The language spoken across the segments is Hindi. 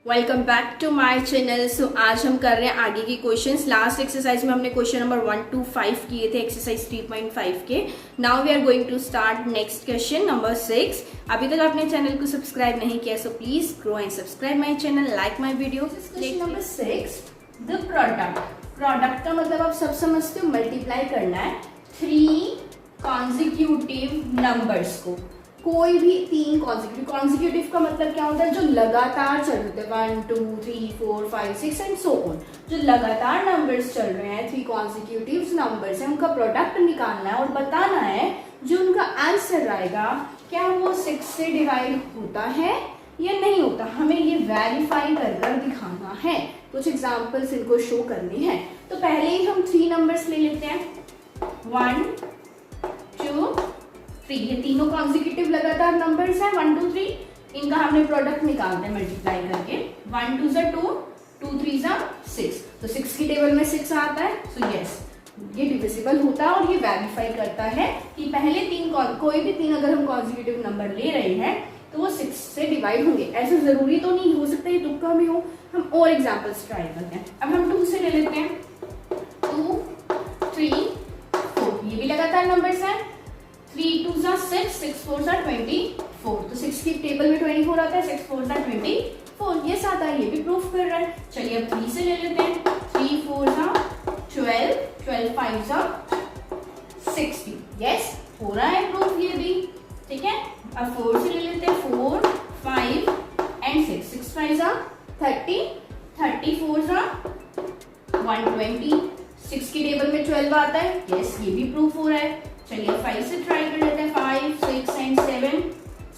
Welcome back to my channel. So आज हम कर रहे हैं आगे की क्वेश्चंस। लास्ट एक्सरसाइज में हमने क्वेश्चन नंबर 1 to 5 किए थे एक्सरसाइज 3.5 के। Now we are going to start next question number 6। अभी तक आपने चैनल को सब्सक्राइब नहीं किया so please go and subscribe my channel, like my video. Question number 6, the product का मतलब आप सब समझते हो, मल्टीप्लाई करना है 3 कॉन्जिक्यूटिव नंबर्स को। कोई भी 3 कॉन्जिक्यूटिव का मतलब क्या होता है, जो लगातार चल रहे थे 1 2 3 4 5 6 एंड सो ऑन। जो लगातार नंबर्स चल रहे हैं 3 कॉन्जिक्यूटिव नंबर्स है, उनका प्रोडक्ट निकालना है और बताना है जो उनका आंसर आएगा क्या वो 6 से डिवाइड होता है या नहीं होता। हमें ये वेरीफाई कर दिखाना है। कुछ एग्जाम्पल्स इनको शो करनी है। तो पहले ही हम 3 नंबर्स ले लेते हैं, 1 2 3। ये तीनों कॉन्जिक्यूटिव लगातार नंबर्स हैं 1 2 3। इनका हमने प्रोडक्ट निकालते हैं मल्टीप्लाई करके। 1 2 = 2, 2 3 = 6। तो 6 की टेबल में 6 आता है, सो यस ये डिविजिबल होता है। और ये वेरीफाई करता है कि पहले 3 कोई भी 3 अगर हम कॉन्जिक्यूटिव नंबर ले रहे हैं तो वो 6 से डिवाइड होंगे। ऐसे जरूरी तो नहीं, हो सकता है तुक्का भी हो। हम और एग्जाम्पल्स ट्राई करते हैं। अब हम 2 से ले लेते हैं, 2 3 4। ये भी लगातार नंबर्स हैं। 3 2 = 6, 6 4 = 24। तो 6 की टेबल में 24 आता है, 6 4 = 24। ये साथ है, ये भी प्रूफ कर रहा है। चलिए अब 3 से ले लेते हैं, 3 4 = 12, 12 5 = 60। यस हो रहा है प्रूफ ये भी, ठीक है। अब 4 से ले लेते हैं, 4 5 एंड 6, 6 5 = 30, 34 = 120। 6 की टेबल में 12 आता है, यस ये भी प्रूफ हो रहा है। चलिए 5 से ट्राई कर लेते हैं, 5 6 एंड 7,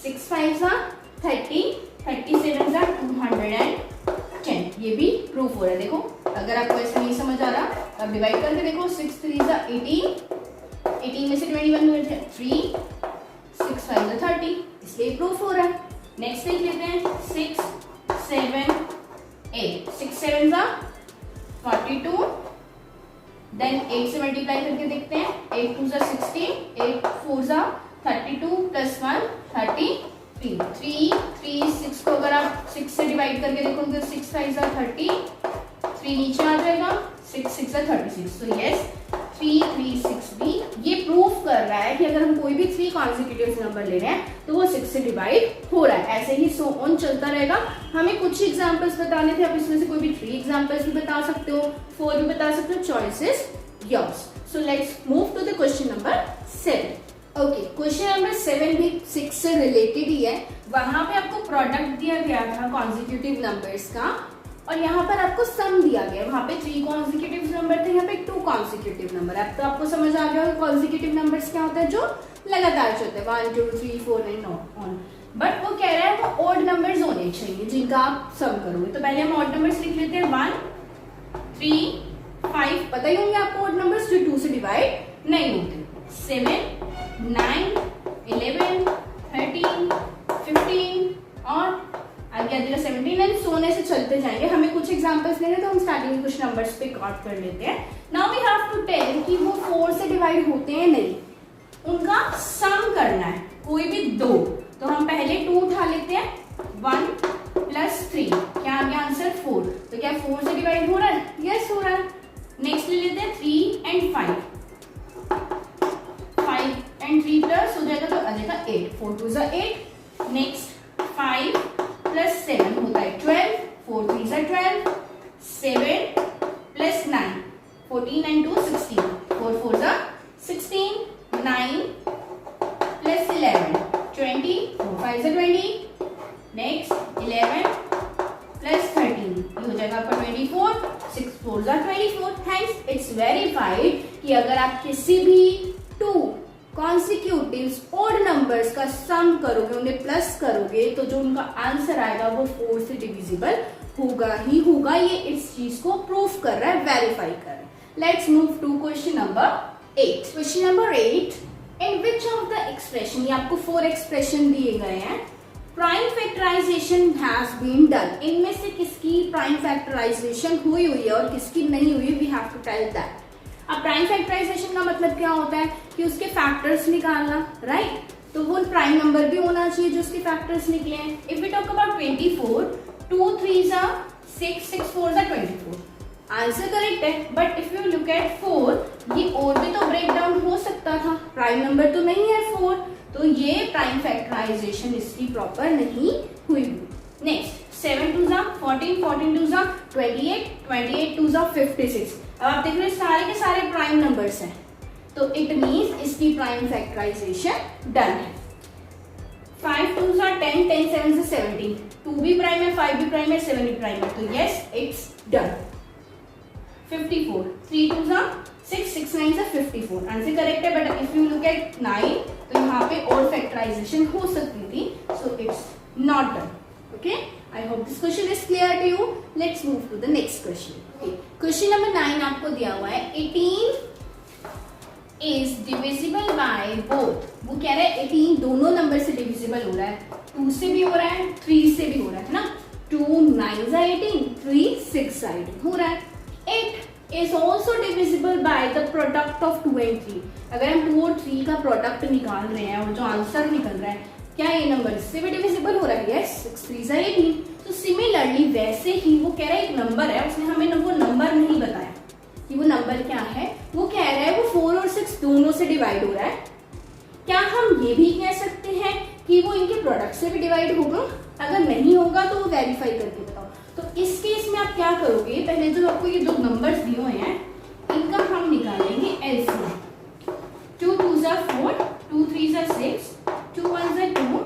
6 5 = 30, 37 = 210। ये भी प्रूफ हो रहा है। देखो अगर आपको ऐसा नहीं समझ आ रहा, अब डिवाइड करके देखो, 6 3 = 18, 18 में से 21 हुए थे 3, 6 5 = 30, इसलिए प्रूफ हो रहा है। नेक्स्ट देख लेते हैं, 6 7 8, 6 7 = 42। देन 8 से मल्टीप्लाई करके देखते हैं, 8 2 = 16, 8 4 = 32 + 1 33। 3 3 6 को अगर आप 6 से डिवाइड करके देखोगे, 6 5 = 30, 3 नीचे आ जाएगा, 6 6 = 36। तो यस 3 3 6 भी ये प्रूफ कर रहा है कि अगर हम कोई भी 3 कॉन्जिक्यूटिव नंबर ले रहे हैं तो वो 6 से डिवाइड हो रहा है। ऐसे ही सो ऑन चलता रहेगा। हमें कुछ एग्जांपल्स बताने थे, आप इसमें से कोई भी 3 एग्जांपल्स भी बता सकते हो, 4 भी बता सकते हो, choice is yours. So let's move to the question number 7। Okay, question number 7 भी 6 से रिलेटेड ही है। वहां पे आपको प्रोडक्ट दिया गया था कॉन्जिक्यूटिव नंबर्स का और यहाँ पर आपको सम दिया गया। वहां पे 3 कॉन्जिक्यूटिव नंबर थे, यहाँ पे 2 कॉन्जिक्यूटिव नंबर है। अब तो आपको समझ आ गया कॉन्जिक्यूटिव नंबर्स क्या होता है, जो लगातार चलते हैं 1 2 3 4 एंड ऑन। बट वो कह रहा है वो ऑड नंबर्स होने चाहिए जिनका आप सम करोगे। तो पहले हम ऑड नंबर्स लिख लेते हैं, 1 3 5। पता ही होंगे आपको ऑड नंबर्स जो 2 से डिवाइड नहीं होते। 7 9 11 13 15 और आगे आ जाएगा 17 एंड सोने से चलते जाएंगे। हमें कुछ एग्जांपल्स लेने, तो हम स्टार्टिंग में कुछ नंबर्स पे कॉट कर लेते हैं। Now we have to tell कि वो 4 से डिवाइड होते हैं नहीं, उनका सम करना है कोई भी 2। तो हम पहले 2 उठा लेते हैं, 1 + 3 क्या आ गया आंसर 4। तो क्या 4 से डिवाइड हो रहा है, यस हो रहा है। नेक्स्ट ले लेते हैं 3 एंड 5, 5 एंड 3 प्लस हो जाएगा तो आ जाएगा 8, 4 2 = 8। नेक्स्ट 5 + 7 होता है 12, 4 3 = 12, 7 + 9 14 एंड 2 16, 4 4 = 16, 9 + 11 20, 4 5 = 20। नेक्स्ट 11 + 13 ये हो जाएगा आपका 24, 6 4 = 24। हैंस इट्स वेरीफाइड कि अगर आप किसी भी 2 कॉन्सिक्यूटिव ऑड नंबर्स का सम करोगे, उन्हें प्लस करोगे, तो जो उनका आंसर आएगा वो 4 से डिविजिबल होगा ही होगा। ये इस चीज को प्रूफ कर रहा है, वेरीफाई कर रहा है। Let's move to question number 8। Question number 8, in which of the expression, ये आपको 4 एक्सप्रेशन दिए गए हैं, prime factorisation has been done. इनमें से किसकी प्राइम फैक्टराइजेशन हुई है और किसकी नहीं हुई, we have to tell that. अब प्राइम फैक्टराइजेशन का मतलब क्या होता है कि उसके फैक्टर्स निकालना, राइट। तो वो प्राइम नंबर भी होना चाहिए जो उसके फैक्टर्स निकले हैं। If we talk about 24, 2 3s are 6, 6 4s are 24. Answer correct है, but if you look at 4, ये और भी तो ब्रेक डाउन हो सकता था, प्राइम नंबर तो नहीं है 4, तो ये प्राइम फैक्टराइजेशन इसकी प्रॉपर नहीं हुई। Next 7 2s are 14, 14 2s are 28, 28 2s are 56। अब आप देख रहे हैं सारे के सारे प्राइम नंबर्स हैं, तो इट मीन्स इसकी प्राइम फैक्टराइजेशन डन है। 5 2s are 10, 10 7s are 17, 2 भी प्राइम है, 5 भी प्राइम है, 7 भी प्राइम है, तो yes it's done. 54, 3 2s are 6, 6 9s are 54, answer correct है, but if you look at 9 तो यहाँ पे और फैक्टराइजेशन हो सकती थी, so it's not done. Okay, I hope this question is clear to you. Let's move to the next question. Question number 9 आपको दिया हुआ है 18 इज डिविजिबल बाय बोथ। वो कह रहा है 18 दोनों नंबर से डिविजिबल हो रहा है, 2 से भी हो रहा है, 3 से भी हो रहा है ना। 2 9s are 18, 3 6 are 18 हो रहा है। 8 is also divisible by the product of 2 and 3। अगर हम 2 और 3 का प्रोडक्ट निकाल रहे हैं और जो आंसर निकल रहा है, क्या ये नंबर इससे भी डिविजिबल हो रहा है? Yes, 6 3s are 18। तो सिमिलरली वैसे ही वो कह रहा है एक नंबर है, उसने हमें वो नंबर नहीं बताया कि वो नंबर क्या है, वो कह रहा है वो 4 और 6 दोनों से डिवाइड हो रहा है। क्या हम ये भी कह सकते हैं कि वो इनके प्रोडक्ट से भी डिवाइड होगा? अगर नहीं होगा तो वो वेरीफाई करके बताओ। तो इस केस में आप क्या करोगे, पहले जो आपको ये दो नंबर्स दिए हुए हैं इनका हम निकालेंगे LCM. 2 2s are 4, 2 3s are 6, 2 1s are 2,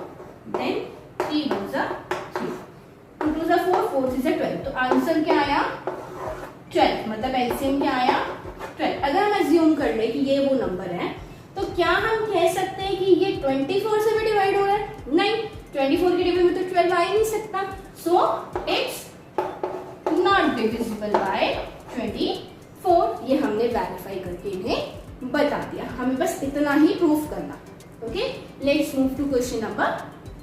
then 3 2s are 3, 2 2s are 4, 4 3s are 12। तो आंसर क्या आया? 12, मतलब एलसीएम क्या आया? 12। अगर हम अज्यूम कर ले कि ये वो नंबर है, तो क्या हम कह सकते हैं कि ये 24 से भी डिवाइड हो रहा है? नहीं, 24 के डिवाइड में तो 12 आ ही नहीं सकता, सो इट्स नॉट डिविजिबल बाय 24। ये हमने वेरीफाई करके इन्हें बता दिया, हमें बस इतना ही प्रूफ करना। Okay, let's move to question number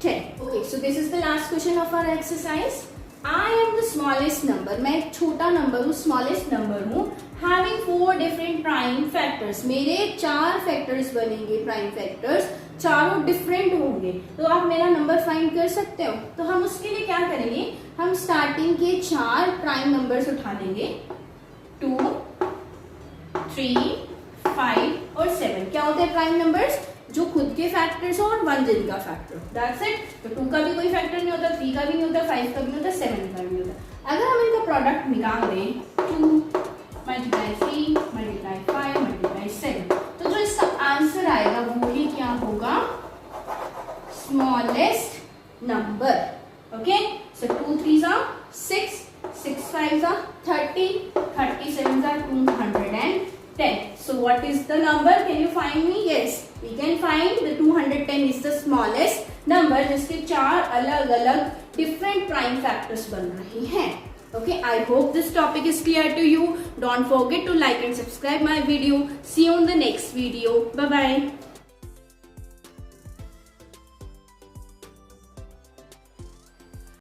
10। Okay, so this is the last question of our exercise. I am the smallest number, मैं एक छोटा नंबर हूँ, स्मॉलेस्ट नंबर हूँ, हैविंग 4 डिफरेंट प्राइम फैक्टर्स। मेरे 4 फैक्टर्स बनेंगे, प्राइम फैक्टर्स चारों डिफरेंट होंगे, तो आप मेरा नंबर फाइंड कर सकते हो। तो हम उसके लिए क्या करेंगे, हम स्टार्टिंग के 4 प्राइम नंबर्स उठा लेंगे, 2 3 5 और 7। क्या होते हैं प्राइम नंबर्स? जो खुद के फैक्टर्स हो और 1 जिनका फैक्टर, दैट्स इट। तो 2 का भी कोई फैक्टर नहीं होता, 3 का भी नहीं होता, 5 का भी नहीं होता, 7 का भी नहीं होता। अगर हम इनका प्रोडक्ट निकाल दें, 2 मल्टीप्लाई 3 मल्टीप्लाई 5 मल्टीप्लाई 7, तो जो इसका आंसर आएगा वो ही क्या होगा? Smallest number. Okay, so 2 3s are 6, 6 5s are 30, 30 7s are 210। So what is the number? Can you find me? Yes, we can find the 210 is the smallest number जिसके 4 अलग अलग different prime factors बन रही हैं। Okay, I hope this topic is clear to you. Don't forget to like and subscribe my video. See you in the next video. Bye bye.